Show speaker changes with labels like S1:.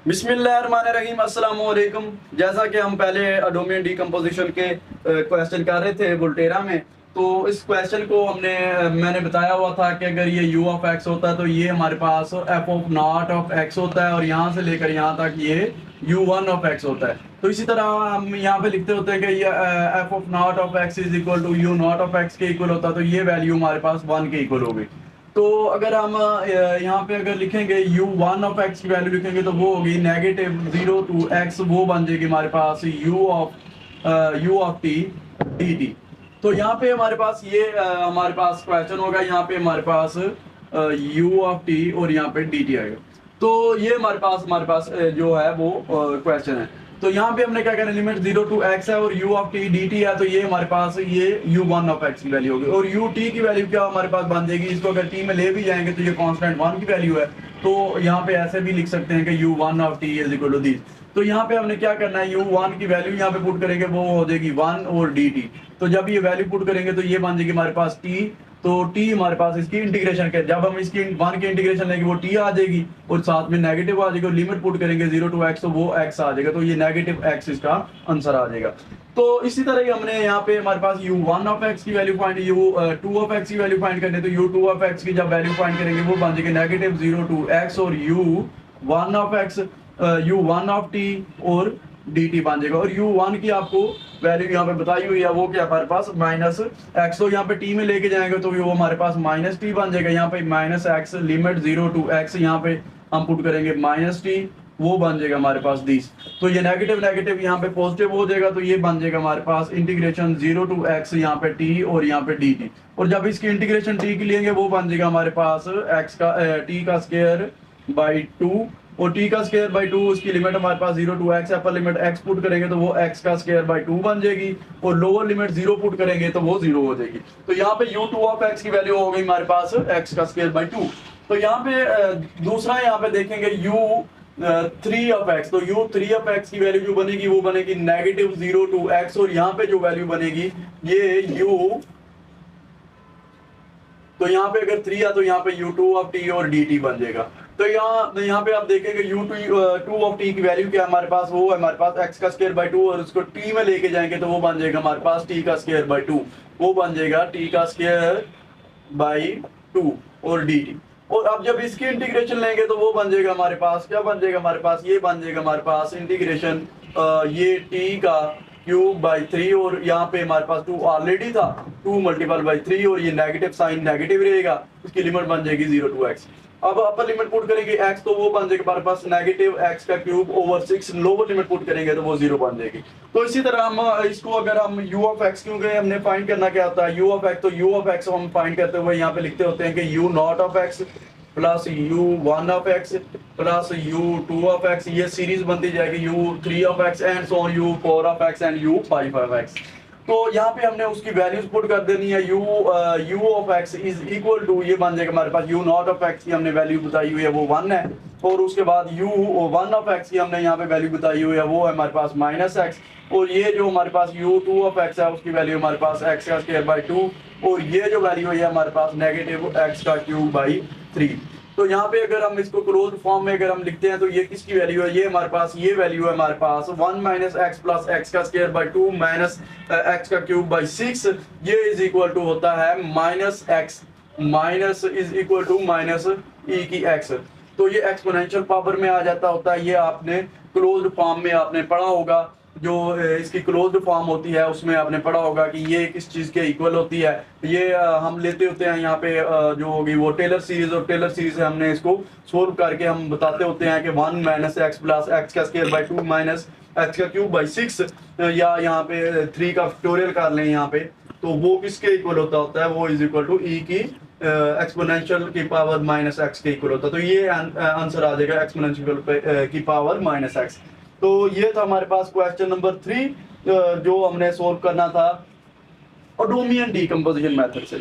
S1: बिस्मिल्लाहिर्रहमानिर्रहीम, अस्सलाम वालेकुम। जैसा कि हम पहले अडोमियन डीकम्पोजिशन के क्वेश्चन कर रहे थे वोल्टेरा में, तो इस क्वेश्चन को मैंने बताया हुआ था कि अगर ये u ऑफ x होता है तो ये हमारे पास f of not of x होता है और यहाँ से लेकर यहाँ तक ये u1 ऑफ x होता है। तो इसी तरह हम यहाँ पे लिखते होते हैं कि ये f of not of x is equal to u not of x के इक्वल होता है, तो ये वैल्यू हमारे पास 1 के इक्वल होगी। तो अगर हम यहाँ पे अगर लिखेंगे u1 ऑफ x की वैल्यू लिखेंगे तो वो होगी -0 टू x, वो बन जाएगी हमारे पास u ऑफ t dt। तो यहाँ पे हमारे पास ये हमारे पास क्वेश्चन होगा, यहाँ पे हमारे पास u ऑफ t और यहाँ पे dt आएगा। तो ये हमारे पास जो है वो क्वेश्चन है। तो यहाँ पे हमने क्या करना है, लिमिट 0 टू x है और u ऑफ t dt है, तो ये हमारे पास ये u1 ऑफ x की वैल्यू होगी। और ut की वैल्यू क्या हमारे पास बन जाएगी, इसको अगर t में ले भी जाएंगे तो ये कांस्टेंट 1 की वैल्यू है। तो यहाँ पे ऐसे भी लिख सकते हैं कि u1 of t is equal to this. तो यहाँ पे हमने क्या करना है, u1 की वैल्यू यहाँ पे पुट करेंगे, वो हो जाएगी 1 और dt। तो जब ये वैल्यू पुट करेंगे तो ये बन जाएगी हमारे पास t। तो t हमारे पास इसकी इंटीग्रेशन के, जब हम इसकी 1 की इंटीग्रेशन लेंगे वो t आ जाएगी और साथ में नेगेटिव आ जाएगी और लिमिट पुट करेंगे 0 टू x तो वो x आ जाएगा। तो ये नेगेटिव x इसका आंसर आ जाएगा। तो इसी तरह ही हमने यहाँ पे हमारे पास u1 ऑफ x की value find, u2 of x की वैल्यू फाइंड करनी है। तो u2 ऑफ x की जब वैल्यू फाइंड करेंगे वो बन जाएगी -0 टू x और u1 of x u1 of t और dt बन जाएगा। और u1 की आपको वैल्यू यहाँ पे बताई हुई है, वो क्या हमारे पास -x, तो यहाँ पे t में लेके जाएंगे तो वो हमारे पास -t बन जाएगा। यहाँ पे -x लिमिट 0 टू x, यहाँ पे हम पुट करेंगे -t, वो बन जाएगा हमारे पास 20। तो ये नेगेटिव यहाँ पे पॉजिटिव हो जाएगा, तो ये बन जाएगा हमारे पास इंटीग्रेशन 0 टू x, यहाँ पे t और यहाँ पे dt। और जब इसकी इंटीग्रेशन t की लेंगे वो बन जाएगा हमारे पास t का स्क्वायर बाई 2 और t का स्क्वायर बाई 2, उसकी लिमिट हमारे पास 0 to x, upper limit x put करेंगे तो वो x का स्क्वायर बाई 2 बन जाएगी और लोअर लिमिट 0 पुट करेंगे तो वो 0 हो जाएगी। तो यहाँ पे u2 ऑफ x की वैल्यू हो गई हमारे पास x का स्क्वायर बाई 2। तो यहाँ पे दूसरा यहाँ पे देखेंगे u3 ऑफ x, तो u3 ऑफ x की वैल्यू जो बनेगी वो बनेगी -0 टू x और यहाँ पे जो वैल्यू बनेगी ये तो यहाँ पे अगर 3 है तो यहाँ पे u2 ऑफ t और dt बन जाएगा। तो यहाँ पे आप देखेंगे u2 ऑफ t की वैल्यू क्या है हमारे पास, वो है हमारे पास x का स्क्वायर बाई 2 और उसको t में लेके जाएंगे तो वो बन जाएगा हमारे पास t का स्क्वायर बाई 2, वो बन जाएगा t का स्क्वायर बाई 2 और dt। और अब जब इसकी इंटीग्रेशन लेंगे तो वो बन जाएगा हमारे पास, क्या बन जाएगा हमारे पास, ये बन जाएगा हमारे पास इंटीग्रेशन ये t का क्यूब बाई 3 और यहाँ पे हमारे पास 2 ऑलरेडी था, 2 मल्टीपल बाई 3 और ये नेगेटिव साइन नेगेटिव रहेगा, इसकी लिमिट बन जाएगी 0 टू x। अब अपर लिमिट पुट करेंगे x तो वो बन जाएगा हमारे पास -x का cube over 6, lower limit put करेंगे तो वो 0 बन जाएगी। तो इसी तरह हम इसको अगर हम u ऑफ x, क्योंकि हमने फाइंड करना क्या होता है u ऑफ x, तो u ऑफ x हम फाइंड करते हुए यहाँ पे लिखते होते हैं कि u not of x plus u1 of x plus u2 of x, ये सीरीज बनती जाएगी u3 of x and so on u4 of x and u5 of x। तो यहाँ पे हमने उसकी वैल्यूज पुट कर देनी है, u of x is equal to, ये बन जाएगा हमारे पास u नॉट ऑफ x की हमने वैल्यू बताई हुई है वो 1 है और उसके बाद u1 ऑफ x की हमने यहाँ पे वैल्यू बताई हुई है वो है हमारे पास -x और ये जो हमारे पास u2 ऑफ x है उसकी वैल्यू हमारे पास x का स्क्वायर बाई 2 और ये जो वैल्यू है हमारे पास -x का क्यूब बाई 3। तो यहाँ पे अगर हम इसको क्लोज्ड फॉर्म में अगर हम लिखते हैं तो ये किसकी वैल्यू है, ये हमारे पास ये वैल्यू है हमारे पास 1 - x प्लस x का स्क्वायर बाई 2 माइनस x का क्यूब बाई 6, ये इज इक्वल टू होता है -x minus is equal to -e की x। तो ये एक्सपोनेंशियल पावर में आ जाता होता है, ये आपने क्लोज्ड फॉर्म में आपने पढ़ा होगा, जो इसकी क्लोज्ड फॉर्म होती है उसमें आपने पढ़ा होगा कि ये किस चीज़ के इक्वल होती है। ये हम लेते होते हैं यहाँ पे जो होगी वो टेलर सीरीज, और टेलर सीरीज से हमने इसको सोल्व करके हम बताते होते हैं कि 1 - x प्लस x का स्क्वायर बाई 2 माइनस x का क्यूब बाई 6, या यहाँ पे 3 का फैक्टोरियल कर लें यहाँ पे, तो वो किसके इक्वल होता है, वो इज इक्वल टू e की एक्सपोनेंशियल की पावर -x के इक्वल होता है। तो ये आंसर आ जाएगा एक्सपोनेंशियल की पावर -x। तो ये था हमारे पास क्वेश्चन नंबर 3 जो हमने सोल्व करना था ऑडोमियन डीकम्पोजिशन मेथड से।